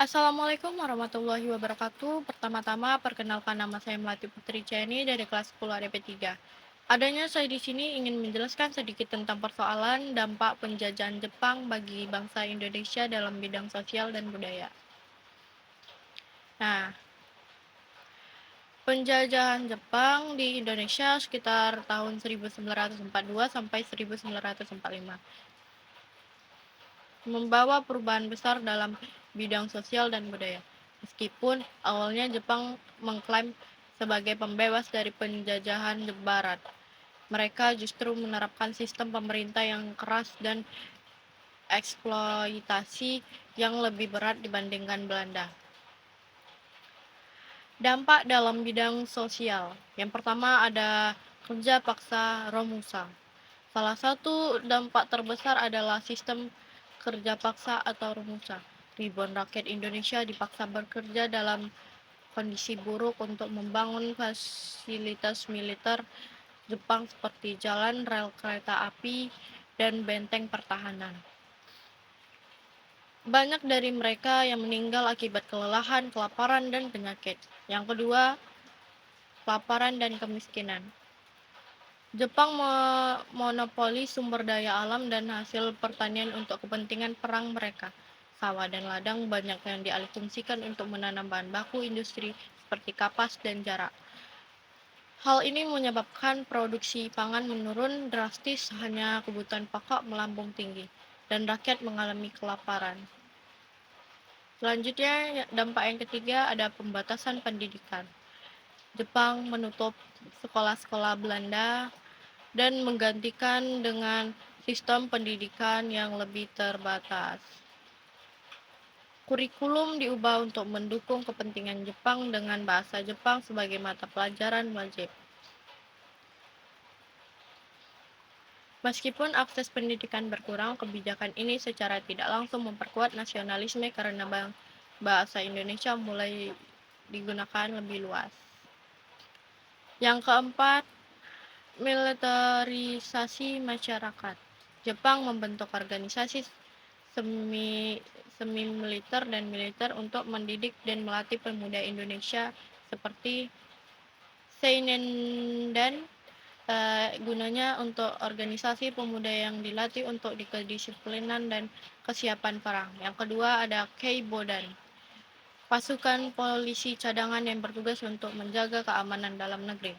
Assalamualaikum warahmatullahi wabarakatuh. Pertama-tama, perkenalkan nama saya Melati Putri Ciani dari kelas 10 ADP 3. Adanya saya di sini ingin menjelaskan sedikit tentang persoalan dampak penjajahan Jepang bagi bangsa Indonesia dalam bidang sosial dan budaya. Nah, penjajahan Jepang di Indonesia sekitar tahun 1942 sampai 1945 membawa perubahan besar dalam bidang sosial dan budaya. Meskipun awalnya Jepang mengklaim sebagai pembebas dari penjajahan Barat, mereka justru menerapkan sistem pemerintah yang keras dan eksploitasi yang lebih berat dibandingkan Belanda. Dampak dalam bidang sosial. Yang pertama ada kerja paksa Romusa. Salah satu dampak terbesar adalah sistem kerja paksa atau Romusa. Ribuan rakyat Indonesia dipaksa bekerja dalam kondisi buruk untuk membangun fasilitas militer Jepang seperti jalan, rel kereta api, dan benteng pertahanan. Banyak dari mereka yang meninggal akibat kelelahan, kelaparan, dan penyakit. Yang kedua, kelaparan dan kemiskinan. Jepang memonopoli sumber daya alam dan hasil pertanian untuk kepentingan perang mereka. Sawah dan ladang banyak yang dialihfungsikan untuk menanam bahan baku industri seperti kapas dan jarak. Hal ini menyebabkan produksi pangan menurun drastis, hanya kebutuhan pokok melambung tinggi, dan rakyat mengalami kelaparan. Selanjutnya, dampak yang ketiga ada pembatasan pendidikan. Jepang menutup sekolah-sekolah Belanda dan menggantikan dengan sistem pendidikan yang lebih terbatas. Kurikulum diubah untuk mendukung kepentingan Jepang dengan bahasa Jepang sebagai mata pelajaran wajib. Meskipun akses pendidikan berkurang, kebijakan ini secara tidak langsung memperkuat nasionalisme karena bahasa Indonesia mulai digunakan lebih luas. Yang keempat, militerisasi masyarakat. Jepang membentuk organisasi semi semi militer dan militer untuk mendidik dan melatih pemuda Indonesia seperti Seinendan, gunanya untuk organisasi pemuda yang dilatih untuk kedisiplinan dan kesiapan perang. Yang kedua ada Keibodan, pasukan polisi cadangan yang bertugas untuk menjaga keamanan dalam negeri.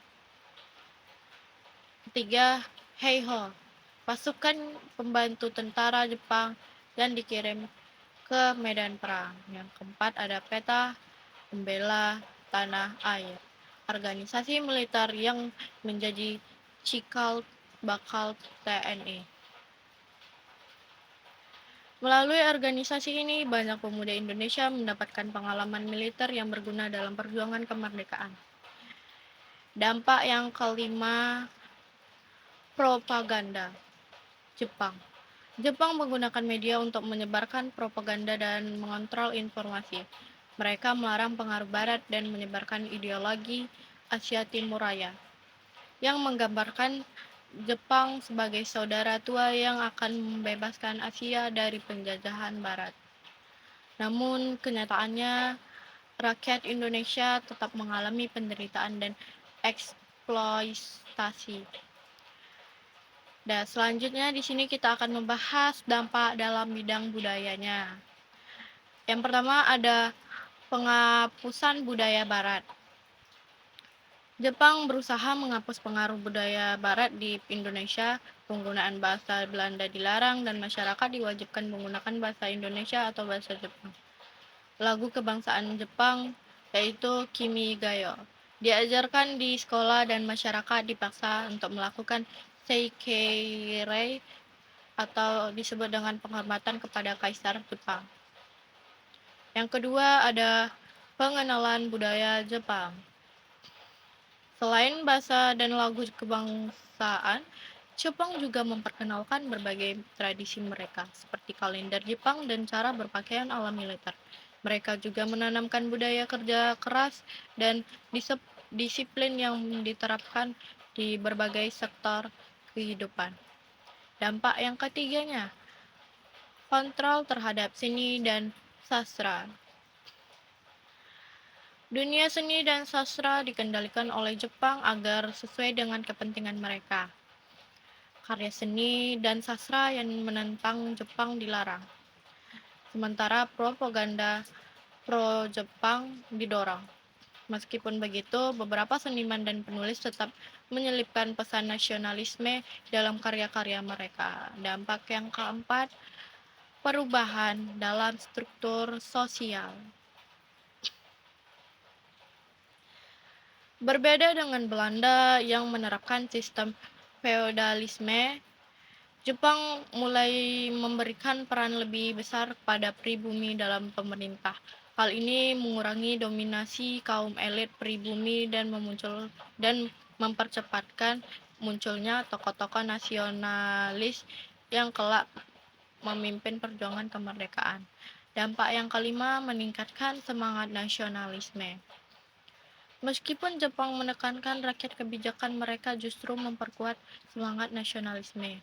Ketiga, Heiho, pasukan pembantu tentara Jepang yang dikirim ke medan perang. Yang keempat ada Peta Pembela Tanah Air, organisasi militer yang menjadi cikal bakal TNI. Melalui organisasi ini, banyak pemuda Indonesia mendapatkan pengalaman militer yang berguna dalam perjuangan kemerdekaan. Dampak yang kelima, propaganda Jepang. Jepang menggunakan media untuk menyebarkan propaganda dan mengontrol informasi. Mereka melarang pengaruh barat dan menyebarkan ideologi Asia Timur Raya yang menggambarkan Jepang sebagai saudara tua yang akan membebaskan Asia dari penjajahan barat. Namun kenyataannya rakyat Indonesia tetap mengalami penderitaan dan eksploitasi. Dan selanjutnya di sini kita akan membahas dampak dalam bidang budayanya. Yang pertama ada penghapusan budaya barat. Jepang berusaha menghapus pengaruh budaya barat di Indonesia. Penggunaan bahasa Belanda dilarang dan masyarakat diwajibkan menggunakan bahasa Indonesia atau bahasa Jepang. Lagu kebangsaan Jepang yaitu Kimi Gayo diajarkan di sekolah dan masyarakat dipaksa untuk melakukan seikirei atau disebut dengan penghormatan kepada Kaisar Jepang. Yang kedua ada pengenalan budaya Jepang. Selain bahasa dan lagu kebangsaan, Jepang juga memperkenalkan berbagai tradisi mereka, seperti kalender Jepang dan cara berpakaian ala militer. Mereka juga menanamkan budaya kerja keras dan disiplin yang diterapkan di berbagai sektor kehidupan. Dampak yang ketiganya, kontrol terhadap seni dan sastra. Dunia seni dan sastra dikendalikan oleh Jepang agar sesuai dengan kepentingan mereka. Karya seni dan sastra yang menentang Jepang dilarang, sementara propaganda pro-Jepang didorong. Meskipun begitu, beberapa seniman dan penulis tetap menyelipkan pesan nasionalisme dalam karya-karya mereka. Dampak yang keempat, perubahan dalam struktur sosial. Berbeda dengan Belanda yang menerapkan sistem feodalisme, Jepang mulai memberikan peran lebih besar kepada pribumi dalam pemerintah. Hal ini mengurangi dominasi kaum elit pribumi dan mempercepatkan munculnya tokoh-tokoh nasionalis yang kelak memimpin perjuangan kemerdekaan. Dampak yang kelima, meningkatkan semangat nasionalisme. Meskipun Jepang menekankan rakyat, kebijakan mereka justru memperkuat semangat nasionalisme.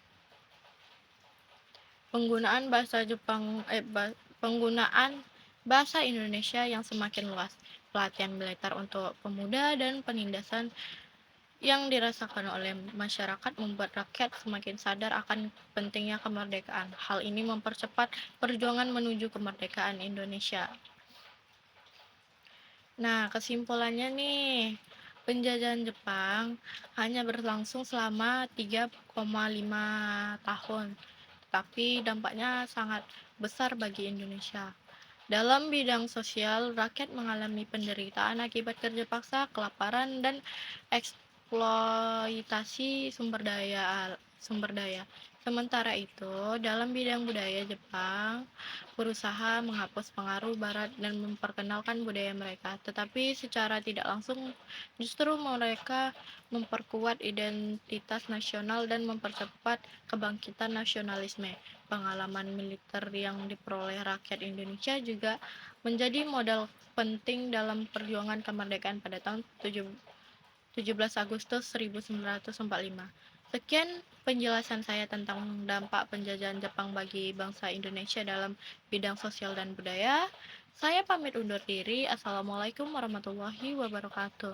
Penggunaan bahasa Indonesia yang semakin luas, pelatihan militer untuk pemuda, dan penindasan yang dirasakan oleh masyarakat membuat rakyat semakin sadar akan pentingnya kemerdekaan. Hal ini mempercepat perjuangan menuju kemerdekaan Indonesia. Nah, kesimpulannya nih, penjajahan Jepang hanya berlangsung selama 3,5 tahun, tapi dampaknya sangat besar bagi Indonesia. Dalam bidang sosial, rakyat mengalami penderitaan akibat kerja paksa, kelaparan, dan eksploitasi sumber daya. Sementara itu, dalam bidang budaya, Jepang berusaha menghapus pengaruh Barat dan memperkenalkan budaya mereka, tetapi secara tidak langsung justru mereka memperkuat identitas nasional dan mempercepat kebangkitan nasionalisme. Pengalaman militer yang diperoleh rakyat Indonesia juga menjadi modal penting dalam perjuangan kemerdekaan pada tahun 17 Agustus 1945. Sekian penjelasan saya tentang dampak penjajahan Jepang bagi bangsa Indonesia dalam bidang sosial dan budaya. Saya pamit undur diri. Assalamualaikum warahmatullahi wabarakatuh.